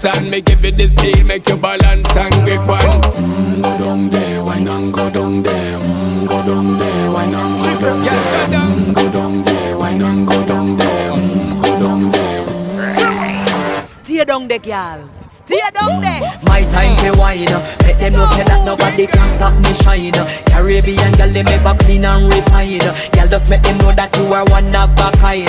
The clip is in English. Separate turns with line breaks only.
dance and me give it this deal, make you balance and grip on.
Go down there, why not go down there? Go down there, why not go down there? Go down there, why not go down there? Go down there.
Stay down there, girl. Stay down there.
My time to wine. Let them know say that nobody can stop me shine. Caribbean girl, they make back clean and refine. Girl, just make them know that you are one of a kind.